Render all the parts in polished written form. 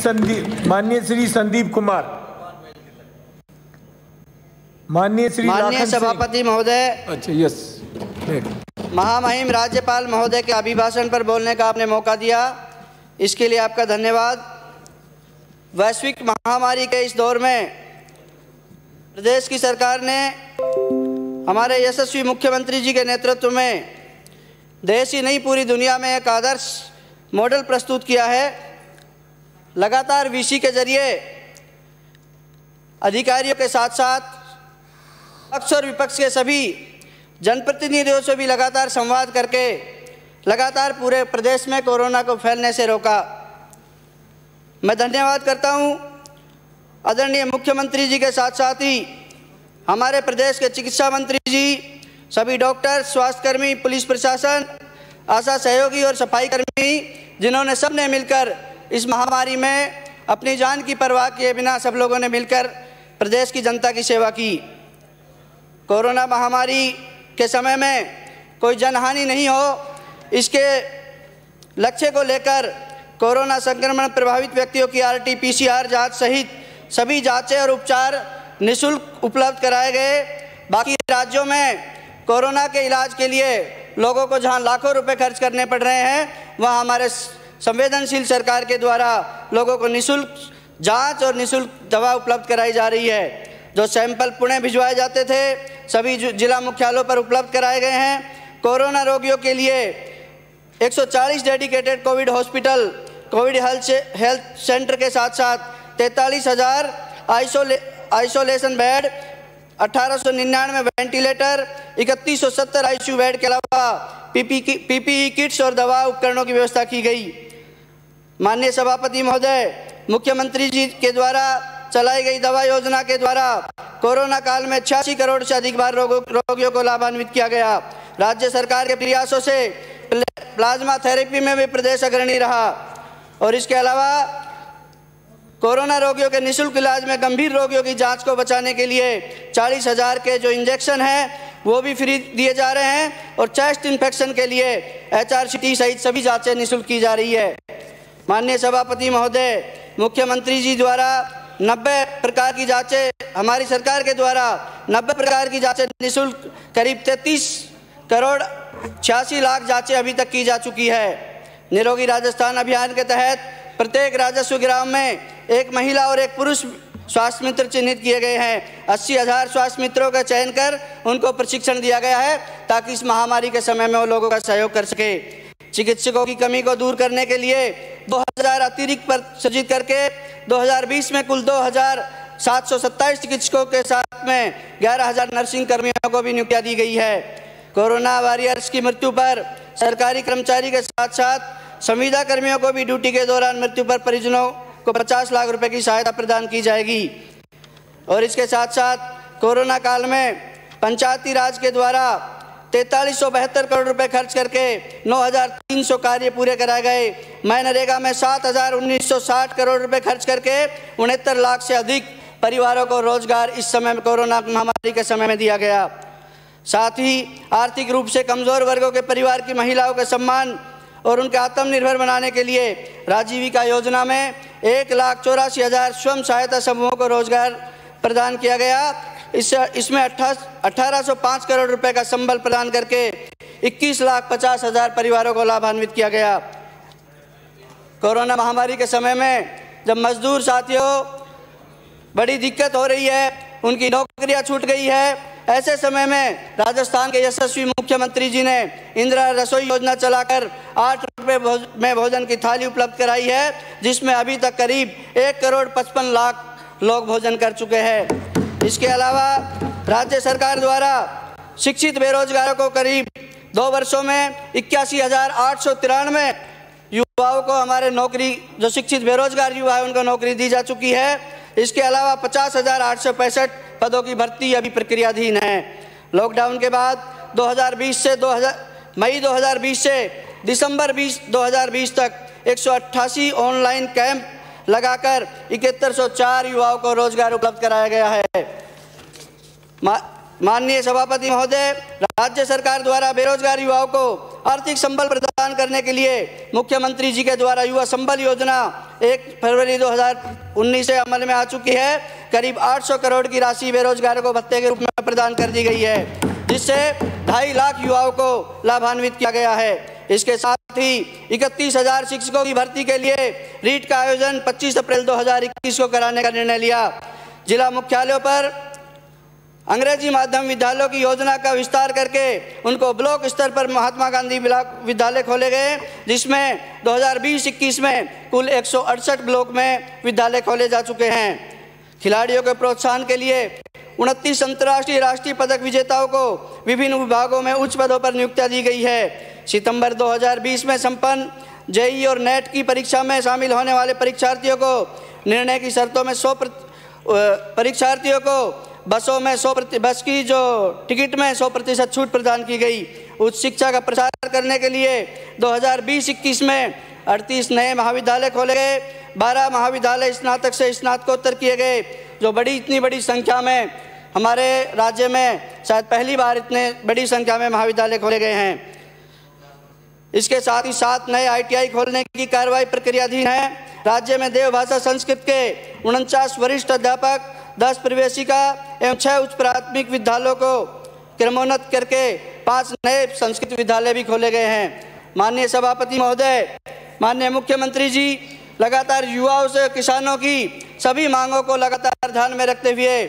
माननीय श्री संदीप कुमार। माननीय सभापति महोदय। अच्छा, यस। महामहिम राज्यपाल महोदय के अभिभाषण पर बोलने का आपने मौका दिया, इसके लिए आपका धन्यवाद। वैश्विक महामारी के इस दौर में प्रदेश की सरकार ने हमारे यशस्वी मुख्यमंत्री जी के नेतृत्व में देश ही नहीं पूरी दुनिया में एक आदर्श मॉडल प्रस्तुत किया है। लगातार वीसी के जरिए अधिकारियों के साथ साथ पक्ष और विपक्ष के सभी जनप्रतिनिधियों से भी लगातार संवाद करके लगातार पूरे प्रदेश में कोरोना को फैलने से रोका। मैं धन्यवाद करता हूं आदरणीय मुख्यमंत्री जी के साथ साथ ही हमारे प्रदेश के चिकित्सा मंत्री जी, सभी डॉक्टर, स्वास्थ्यकर्मी, पुलिस प्रशासन, आशा सहयोगी और सफाई कर्मी, जिन्होंने सबने मिलकर इस महामारी में अपनी जान की परवाह किए बिना सब लोगों ने मिलकर प्रदेश की जनता की सेवा की। कोरोना महामारी के समय में कोई जनहानि नहीं हो, इसके लक्ष्य को लेकर कोरोना संक्रमण प्रभावित व्यक्तियों की RT-PCR जांच सहित सभी जांचें और उपचार निःशुल्क उपलब्ध कराए गए। बाकी राज्यों में कोरोना के इलाज के लिए लोगों को जहां लाखों रुपए खर्च करने पड़ रहे हैं, वहां हमारे संवेदनशील सरकार के द्वारा लोगों को निःशुल्क जांच और निःशुल्क दवा उपलब्ध कराई जा रही है। जो सैंपल पुणे भिजवाए जाते थे सभी जिला मुख्यालयों पर उपलब्ध कराए गए हैं। कोरोना रोगियों के लिए 140 dedicated Covid hospital, Covid health centre के साथ साथ 43,000 isolation bed, 1899 ventilator, 3170 ICU bed के अलावा PPE किट्स और दवा उपकरणों की व्यवस्था की गई। माननीय सभापति महोदय, मुख्यमंत्री जी के द्वारा चलाई गई दवा योजना के द्वारा कोरोना काल में 86 करोड़ से अधिक बार रोगियों को लाभान्वित किया गया। राज्य सरकार के प्रयासों से प्लाज्मा थेरेपी में भी प्रदेश अग्रणी रहा और इसके अलावा कोरोना रोगियों के निःशुल्क इलाज में गंभीर रोगियों की जांच को बचाने के लिए 40,000 के जो इंजेक्शन हैं वो भी फ्री दिए जा रहे हैं और चेस्ट इन्फेक्शन के लिए HRCT सहित सभी जांचें निःशुल्क की जा रही है। माननीय सभापति महोदय, मुख्यमंत्री जी द्वारा 90 प्रकार की जांचें, हमारी सरकार के द्वारा 90 प्रकार की जांचें निःशुल्क करीब 33 करोड़ 86 लाख जांचें अभी तक की जा चुकी है। निरोगी राजस्थान अभियान के तहत प्रत्येक राजस्व ग्राम में एक महिला और एक पुरुष स्वास्थ्य मित्र चिन्हित किए गए हैं। 80,000 स्वास्थ्य मित्रों का चयन कर उनको प्रशिक्षण दिया गया है ताकि इस महामारी के समय में वो लोगों का सहयोग कर सके। चिकित्सकों की कमी को दूर करने के लिए 2000 अतिरिक्त पद सृजित करके 2020 में कुल 2,727 चिकित्सकों के साथ में 11,000 नर्सिंग कर्मियों को भी नियुक्तियां दी गई है। कोरोना वॉरियर्स की मृत्यु पर सरकारी कर्मचारी के साथ साथ संविदा कर्मियों को भी ड्यूटी के दौरान मृत्यु पर परिजनों को 50 लाख रुपए की सहायता प्रदान की जाएगी। और इसके साथ साथ कोरोना काल में पंचायती राज के द्वारा 4372 करोड़ रुपए खर्च करके 9,300 कार्य पूरे कराए गए। मनरेगा में 7,1960 करोड़ रुपए खर्च करके 69 लाख से अधिक परिवारों को रोजगार इस समय में कोरोना महामारी के समय में दिया गया। साथ ही आर्थिक रूप से कमजोर वर्गों के परिवार की महिलाओं के सम्मान और उनके आत्मनिर्भर बनाने के लिए राजीविका योजना में 1,84,000 स्वयं सहायता समूहों को रोजगार प्रदान किया गया। इसमें 1,805 करोड़ रुपए का संबल प्रदान करके 21,50,000 परिवारों को लाभान्वित किया गया। कोरोना महामारी के समय में जब मजदूर साथियों बड़ी दिक्कत हो रही है, उनकी नौकरियां छूट गई है, ऐसे समय में राजस्थान के यशस्वी मुख्यमंत्री जी ने इंदिरा रसोई योजना चलाकर 8 रुपये में भोजन की थाली उपलब्ध कराई है, जिसमें अभी तक करीब 1,55 लाख लोग भोजन कर चुके हैं। इसके अलावा राज्य सरकार द्वारा शिक्षित बेरोजगारों को करीब 2 वर्षों में 81,893 युवाओं को हमारे नौकरी, जो शिक्षित बेरोजगार युवा है उनको नौकरी दी जा चुकी है। इसके अलावा 50,865 पदों की भर्ती अभी प्रक्रियाधीन है। लॉकडाउन के बाद मई 2020 से दिसंबर 2020 तक 188 ऑनलाइन कैंप लगाकर 7104 युवाओं को रोजगार उपलब्ध कराया गया है। माननीय सभापति महोदय, राज्य सरकार द्वारा बेरोजगार युवाओं को आर्थिक संबल प्रदान करने के लिए मुख्यमंत्री जी के द्वारा युवा संबल योजना 1 फरवरी 2019 से अमल में आ चुकी है। करीब 800 करोड़ की राशि बेरोजगारों को भत्ते के रूप में प्रदान कर दी गई है, जिससे 2.5 लाख युवाओं को लाभान्वित किया गया है। इसके साथ ही 31,000 शिक्षकों की भर्ती के लिए रीट का आयोजन 25 अप्रैल 2021 को कराने का निर्णय लिया। जिला मुख्यालयों पर अंग्रेजी माध्यम विद्यालयों की योजना का विस्तार करके उनको ब्लॉक स्तर पर महात्मा गांधी विद्यालय खोले गए, जिसमें 2020-21 में कुल 168 ब्लॉक में विद्यालय खोले जा चुके हैं। खिलाड़ियों के प्रोत्साहन के लिए 29 अंतर्राष्ट्रीय राष्ट्रीय पदक विजेताओं को विभिन्न विभागों में उच्च पदों पर नियुक्तियां दी गई है। सितंबर 2020 में संपन्न जेईई और नेट की परीक्षा में शामिल होने वाले परीक्षार्थियों को निर्णय की शर्तों में 100 परीक्षार्थियों को बसों में बस की जो टिकट में 100% छूट प्रदान की गई। उच्च शिक्षा का प्रसार करने के लिए 2020-21 में 38 नए महाविद्यालय खोले गए, 12 महाविद्यालय स्नातक से स्नातकोत्तर किए गए, जो इतनी बड़ी संख्या में हमारे राज्य में शायद पहली बार इतने बड़ी संख्या में महाविद्यालय खोले गए हैं। इसके साथ ही 7 नए ITI खोलने की कार्रवाई प्रक्रियाधीन है। राज्य में देवभाषा संस्कृत के 49 वरिष्ठ अध्यापक, 10 प्रवेशिका एवं 6 उच्च प्राथमिक विद्यालयों को क्रमोन्नत करके 5 नए संस्कृत विद्यालय भी खोले गए हैं। माननीय सभापति महोदय, माननीय मुख्यमंत्री जी लगातार युवाओं से किसानों की सभी मांगों को लगातार ध्यान में रखते हुए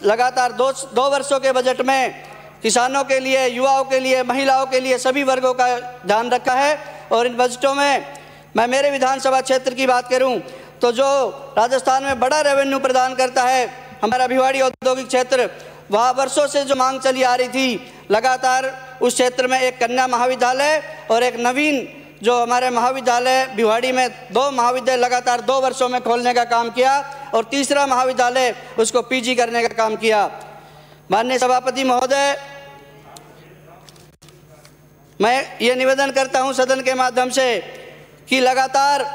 लगातार 2 वर्षों के बजट में किसानों के लिए, युवाओं के लिए, महिलाओं के लिए सभी वर्गों का ध्यान रखा है। और इन बजटों में मैं मेरे विधानसभा क्षेत्र की बात करूं तो जो राजस्थान में बड़ा रेवेन्यू प्रदान करता है हमारा भिवाड़ी औद्योगिक क्षेत्र, वहाँ वर्षों से जो मांग चली आ रही थी, लगातार उस क्षेत्र में एक कन्या महाविद्यालय और एक नवीन जो हमारे महाविद्यालय भिवाड़ी में 2 महाविद्यालय लगातार 2 वर्षों में खोलने का काम किया और तीसरा महाविद्यालय उसको PG करने का काम किया। माननीय सभापति महोदय, मैं ये निवेदन करता हूँ सदन के माध्यम से कि लगातार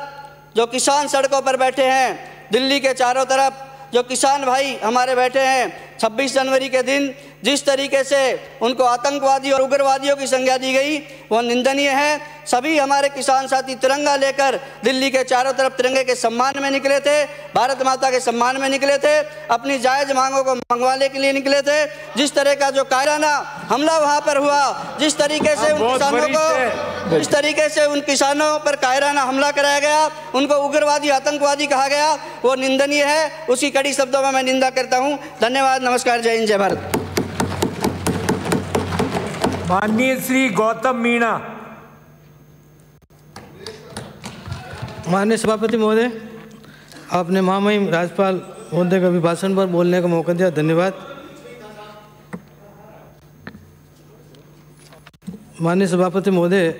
जो किसान सड़कों पर बैठे हैं, दिल्ली के चारों तरफ जो किसान भाई हमारे बैठे हैं, 26 जनवरी के दिन जिस तरीके से उनको आतंकवादी और उग्रवादियों की संज्ञा दी गई वो निंदनीय है। सभी हमारे किसान साथी तिरंगा लेकर दिल्ली के चारों तरफ तिरंगे के सम्मान में निकले थे, भारत माता के सम्मान में निकले थे, अपनी जायज मांगों को मंगवाने के लिए निकले थे। जिस तरह का जो कायराना हमला वहाँ पर हुआ, जिस तरीके से उन किसानों पर कायराना हमला कराया गया, उनको उग्रवादी आतंकवादी कहा गया, वो निंदनीय है। उसकी कड़ी शब्दों में मैं निंदा करता हूँ। धन्यवाद, नमस्कार, जय हिंद, जय भारत। माननीय श्री गौतम मीणा। माननीय सभापति महोदय, आपने महामहिम राज्यपाल महोदय का अभिभाषण पर बोलने का मौका दिया, धन्यवाद। माननीय सभापति महोदय,